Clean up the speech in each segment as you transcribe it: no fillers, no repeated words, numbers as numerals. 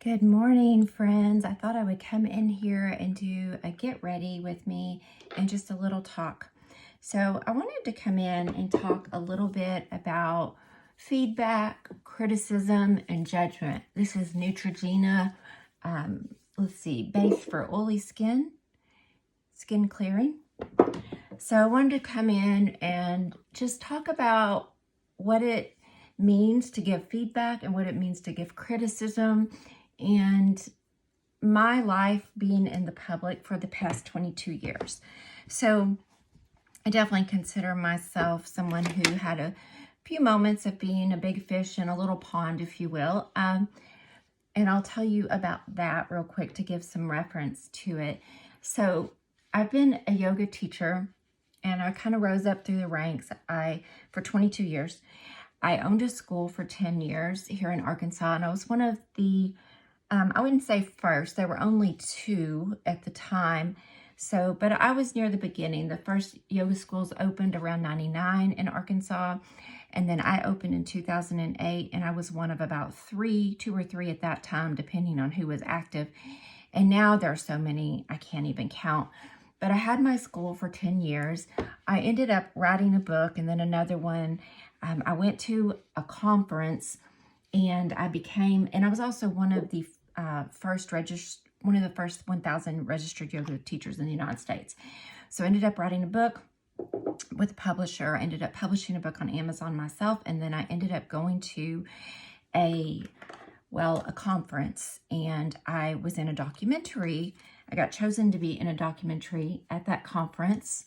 Good morning, friends. I thought I would come in here and do a get ready with me and just a little talk. So I wanted to come in and talk a little bit about feedback, criticism, and judgment. This is Neutrogena, base for oily skin clearing. So I wanted to come in and just talk about what it means to give feedback and what it means to give criticism, and my life being in the public for the past 22 years. So I definitely consider myself someone who had a few moments of being a big fish in a little pond, if you will. And I'll tell you about that real quick to give some reference to it. So I've been a yoga teacher and I kind of rose up through the ranks for 22 years. I owned a school for 10 years here in Arkansas, and I was one of the I wouldn't say first, there were only two at the time. But I was near the beginning. The first yoga schools opened around 99 in Arkansas. And then I opened in 2008, and I was one of about two or three at that time, depending on who was active. And now there are so many, I can't even count. But I had my school for 10 years. I ended up writing a book and then another one. I went to a conference and I was also one of the first 1,000 registered yoga teachers in the United States. So I ended up writing a book with a publisher. I ended up publishing a book on Amazon myself, and then I ended up going to a conference, and I was in a documentary. I got chosen to be in a documentary at that conference.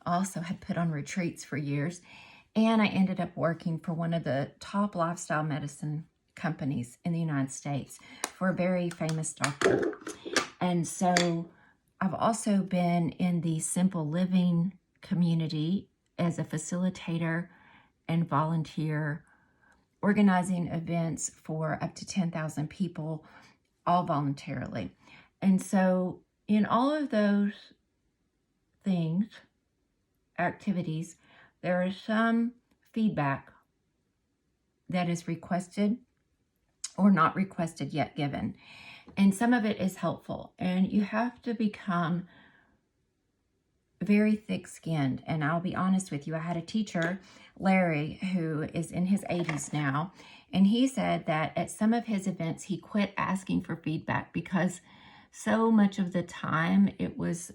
Also had put on retreats for years, and I ended up working for one of the top lifestyle medicine companies in the United States for a very famous doctor. And so I've also been in the Simple Living community as a facilitator and volunteer, organizing events for up to 10,000 people, all voluntarily. And so in all of those things, activities, there is some feedback that is requested or not requested yet given. And some of it is helpful. And you have to become very thick-skinned. And I'll be honest with you, I had a teacher, Larry, who is in his 80s now, and he said that at some of his events, he quit asking for feedback because so much of the time it was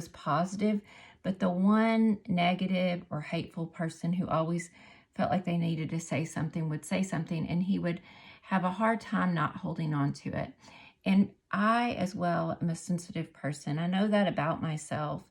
positive, but the one negative or hateful person who always felt like they needed to say something would say something, and he would have a hard time not holding on to it. And I, as well, am a sensitive person. I know that about myself,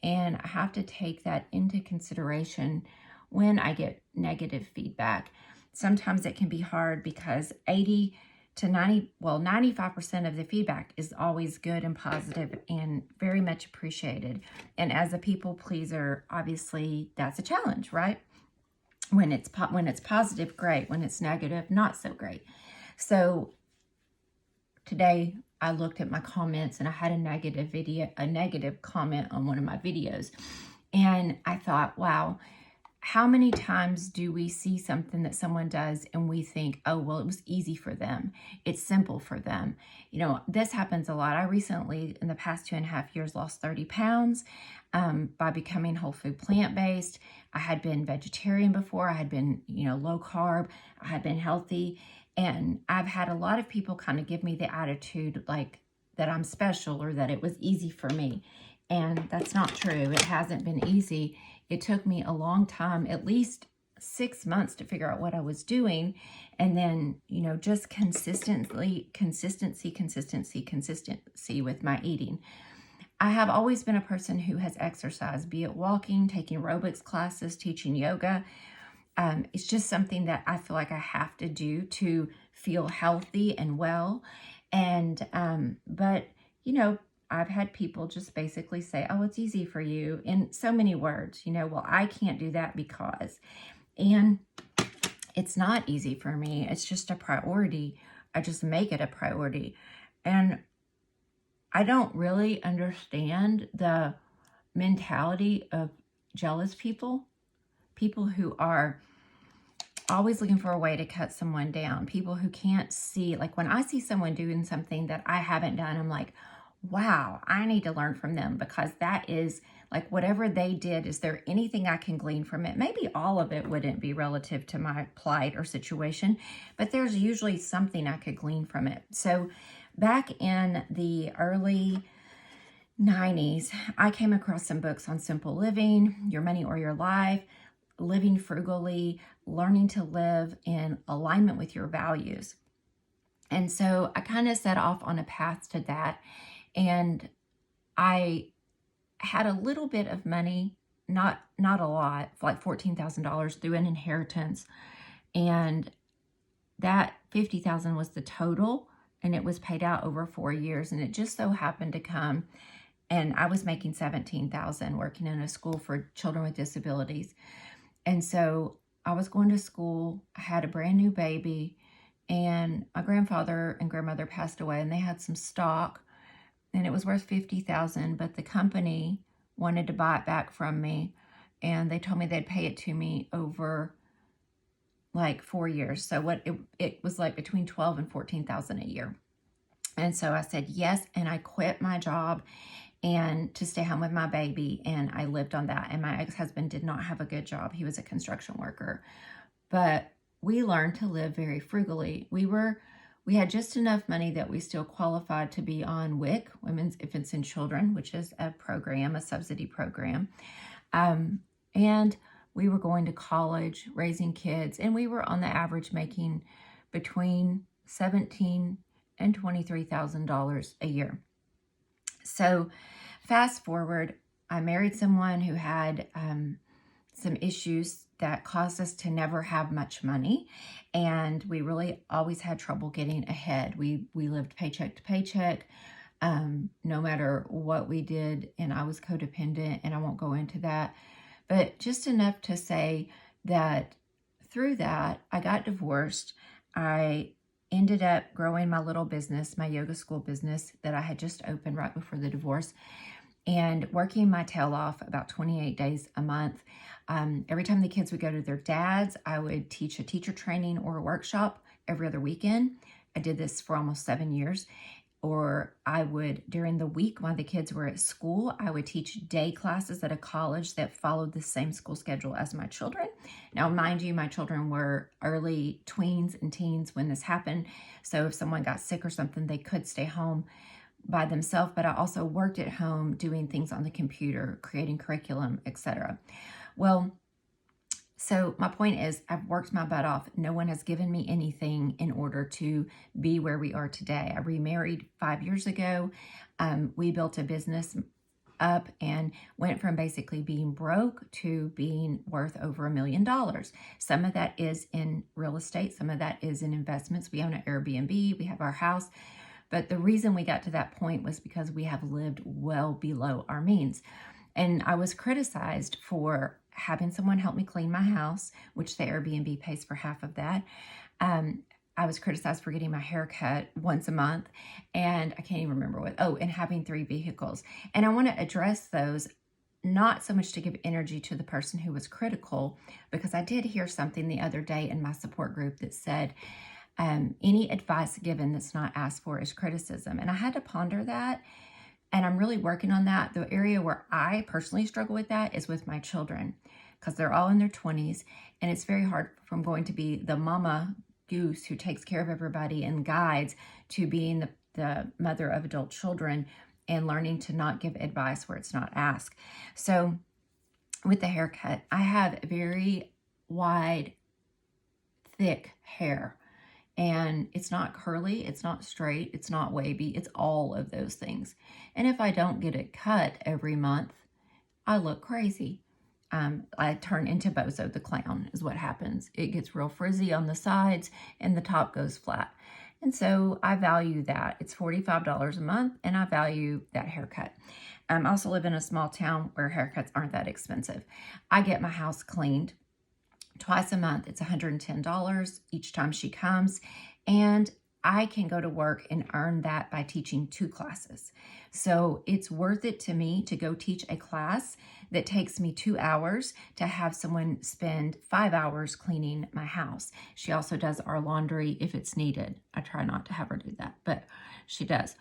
and I have to take that into consideration when I get negative feedback. Sometimes it can be hard because 95% of the feedback is always good and positive and very much appreciated. And as a people pleaser, obviously that's a challenge, right? When it's positive, great. When it's negative, not so great. So today I looked at my comments and I had a negative comment on one of my videos. And I thought, wow, how many times do we see something that someone does and we think, oh, well, it was easy for them. It's simple for them. This happens a lot. I recently, in the past 2.5 years, lost 30 pounds by becoming whole food plant-based. I had been vegetarian before. I had been, low carb. I had been healthy. And I've had a lot of people kind of give me the attitude like that I'm special or that it was easy for me. And that's not true. It hasn't been easy. It took me a long time, at least 6 months, to figure out what I was doing. And then, just consistency with my eating. I have always been a person who has exercised, be it walking, taking aerobics classes, teaching yoga. It's just something that I feel like I have to do to feel healthy and well. And, but, I've had people just basically say, oh, it's easy for you in so many words, well, I can't do that because, and it's not easy for me. It's just a priority. I just make it a priority. And I don't really understand the mentality of jealous people who are always looking for a way to cut someone down. People who can't see, like when I see someone doing something that I haven't done, I'm like, wow, I need to learn from them, because that is like whatever they did. Is there anything I can glean from it? Maybe all of it wouldn't be relative to my plight or situation, but there's usually something I could glean from it. So back in the early 90s, I came across some books on simple living, your money or your life, living frugally, learning to live in alignment with your values. And so I kind of set off on a path to that. And I had a little bit of money, not a lot, like $14,000 through an inheritance. And that $50,000 was the total, and it was paid out over 4 years. And it just so happened to come, and I was making $17,000 working in a school for children with disabilities. And so I was going to school, I had a brand new baby, and my grandfather and grandmother passed away, and they had some stock, and it was worth $50,000, but the company wanted to buy it back from me, and they told me they'd pay it to me over like 4 years. So what it was like between $12,000 and $14,000 a year. And so I said yes, and I quit my job and to stay home with my baby, and I lived on that. And my ex-husband did not have a good job. He was a construction worker. But we learned to live very frugally. We had just enough money that we still qualified to be on WIC, Women's Infants and Children, which is a program, a subsidy program. And we were going to college, raising kids, and we were on the average making between $17,000 and $23,000 a year. So fast forward, I married someone who had some issues that caused us to never have much money. And we really always had trouble getting ahead. We lived paycheck to paycheck, no matter what we did. And I was codependent, and I won't go into that. But just enough to say that through that, I got divorced. I ended up growing my little business, my yoga school business that I had just opened right before the divorce, and working my tail off about 28 days a month. Every time the kids would go to their dads, I would teach a teacher training or a workshop every other weekend. I did this for almost 7 years. Or I would, during the week while the kids were at school, I would teach day classes at a college that followed the same school schedule as my children. Now, mind you, my children were early tweens and teens when this happened. So if someone got sick or something, they could stay home by themselves. But I also worked at home doing things on the computer, creating curriculum, etc. Well, so my point is, I've worked my butt off. No one has given me anything in order to be where we are today. I remarried 5 years ago. We built a business up and went from basically being broke to being worth over $1 million. Some of that is in real estate. Some of that is in investments. We own an Airbnb. We have our house. But the reason we got to that point was because we have lived well below our means. And I was criticized for having someone help me clean my house, which the Airbnb pays for half of that. I was criticized for getting my hair cut once a month, and I can't even remember what. Oh, and having 3 vehicles. And I want to address those, not so much to give energy to the person who was critical, because I did hear something the other day in my support group that said, any advice given that's not asked for is criticism. And I had to ponder that. And I'm really working on that. The area where I personally struggle with that is with my children, because they're all in their 20s. And it's very hard from going to be the mama goose who takes care of everybody and guides to being the mother of adult children and learning to not give advice where it's not asked. So with the haircut, I have very wide, thick hair. And it's not curly, it's not straight, it's not wavy, it's all of those things. And if I don't get it cut every month, I look crazy. I turn into Bozo the Clown is what happens. It gets real frizzy on the sides and the top goes flat. And so I value that. It's $45 a month, and I value that haircut. I also live in a small town where haircuts aren't that expensive. I get my house cleaned twice a month. It's $110 each time she comes. And I can go to work and earn that by teaching 2 classes. So it's worth it to me to go teach a class that takes me 2 hours to have someone spend 5 hours cleaning my house. She also does our laundry if it's needed. I try not to have her do that, but she does.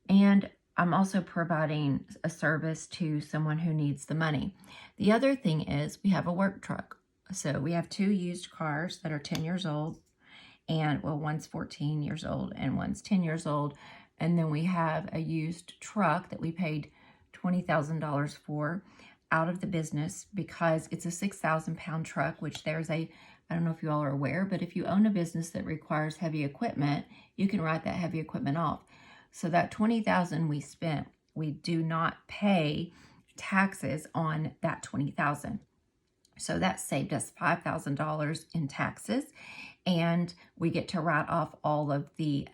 And I'm also providing a service to someone who needs the money. The other thing is we have a work truck. So we have 2 used cars that are 10 years old. And well, one's 14 years old and one's 10 years old. And then we have a used truck that we paid $20,000 for out of the business because it's a 6,000 pound truck, which I don't know if you all are aware, but if you own a business that requires heavy equipment, you can write that heavy equipment off. So that $20,000 we spent, we do not pay taxes on that $20,000. So that saved us $5,000 in taxes, and we get to write off all of the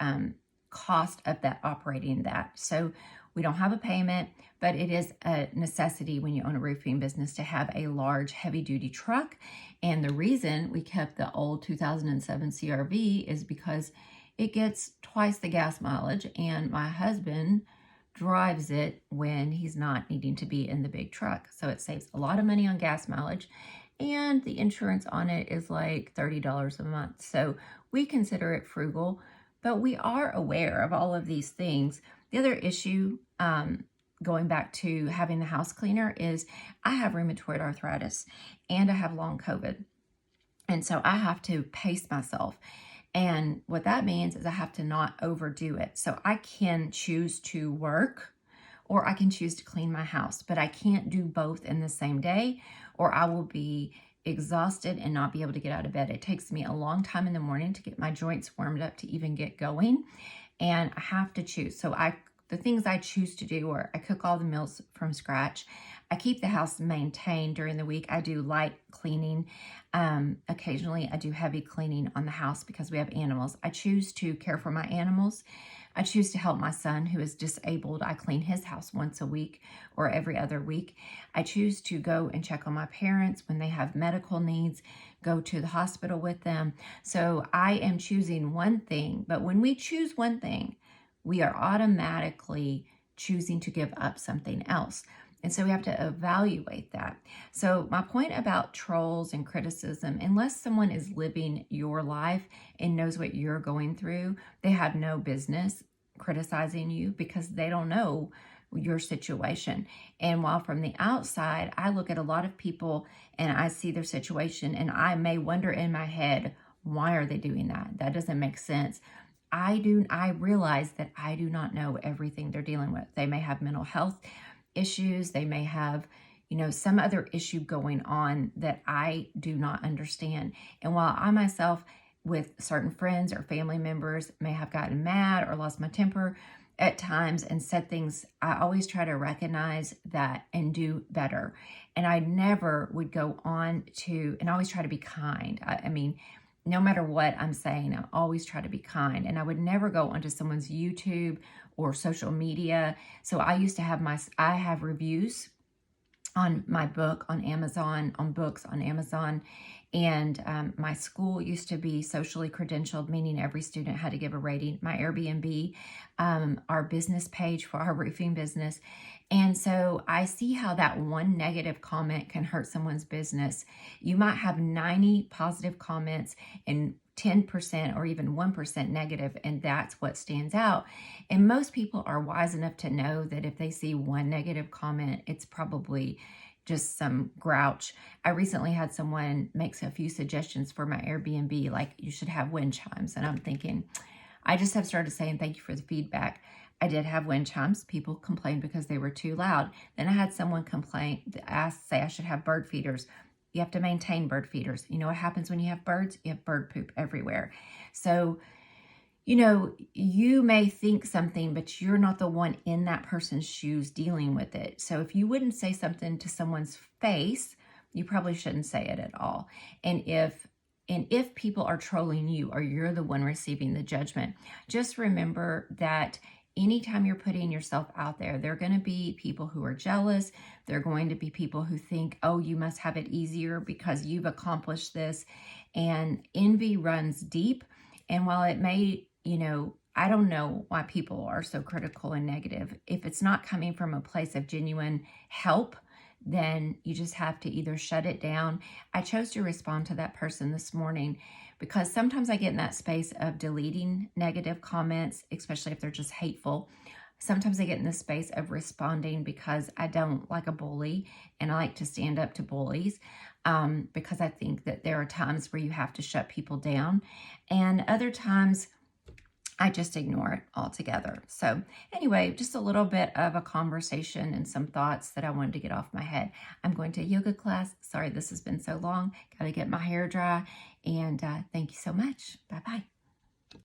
cost of that operating that. So we don't have a payment, but it is a necessity when you own a roofing business to have a large heavy-duty truck. And the reason we kept the old 2007 CRV is because it gets twice the gas mileage, and my husband drives it when he's not needing to be in the big truck. So it saves a lot of money on gas mileage, and the insurance on it is like $30 a month. So we consider it frugal, but we are aware of all of these things. The other issue, going back to having the house cleaner, is I have rheumatoid arthritis and I have long COVID. And so I have to pace myself. And what that means is I have to not overdo it. So I can choose to work or I can choose to clean my house, but I can't do both in the same day or I will be exhausted and not be able to get out of bed. It takes me a long time in the morning to get my joints warmed up to even get going, and I have to choose. So the things I choose to do are I cook all the meals from scratch. I keep the house maintained during the week. I do light cleaning. Occasionally I do heavy cleaning on the house because we have animals. I choose to care for my animals. I choose to help my son who is disabled. I clean his house once a week or every other week. I choose to go and check on my parents when they have medical needs, go to the hospital with them. So I am choosing one thing, but when we choose one thing, we are automatically choosing to give up something else. And so we have to evaluate that. So my point about trolls and criticism, unless someone is living your life and knows what you're going through, they have no business criticizing you because they don't know your situation. And while from the outside, I look at a lot of people and I see their situation and I may wonder in my head, why are they doing that? That doesn't make sense. I realize that I do not know everything they're dealing with. They may have mental health issues. They may have, some other issue going on that I do not understand. And while I myself, with certain friends or family members, may have gotten mad or lost my temper at times and said things, I always try to recognize that and do better. And I never would go on to, and I always try to be kind. I mean, no matter what I'm saying, I always try to be kind. And I would never go onto someone's YouTube or social media. So I used to have I have reviews on my book on Amazon, on books on Amazon. And my school used to be socially credentialed, meaning every student had to give a rating. My Airbnb, our business page for our roofing business. And so I see how that one negative comment can hurt someone's business. You might have 90 positive comments and 10% or even 1% negative, and that's what stands out. And most people are wise enough to know that if they see one negative comment, it's probably just some grouch. I recently had someone make a few suggestions for my Airbnb, like you should have wind chimes. And I'm thinking, I just have started saying thank you for the feedback. I did have wind chimes. People complained because they were too loud. Then I had someone say I should have bird feeders. You have to maintain bird feeders. You know what happens when you have birds? You have bird poop everywhere. So, you may think something, but you're not the one in that person's shoes dealing with it. So if you wouldn't say something to someone's face, you probably shouldn't say it at all. And if people are trolling you or you're the one receiving the judgment, just remember that anytime you're putting yourself out there, there are going to be people who are jealous. There are going to be people who think, oh, you must have it easier because you've accomplished this. And envy runs deep. And while it may, you know, I don't know why people are so critical and negative. If it's not coming from a place of genuine help, then you just have to either shut it down. I chose to respond to that person this morning because sometimes I get in that space of deleting negative comments, especially if they're just hateful. Sometimes I get in the space of responding because I don't like a bully and I like to stand up to bullies, because I think that there are times where you have to shut people down, and other times I just ignore it altogether. So anyway, just a little bit of a conversation and some thoughts that I wanted to get off my head. I'm going to a yoga class. Sorry this has been so long. Got to get my hair dry. And thank you so much. Bye-bye.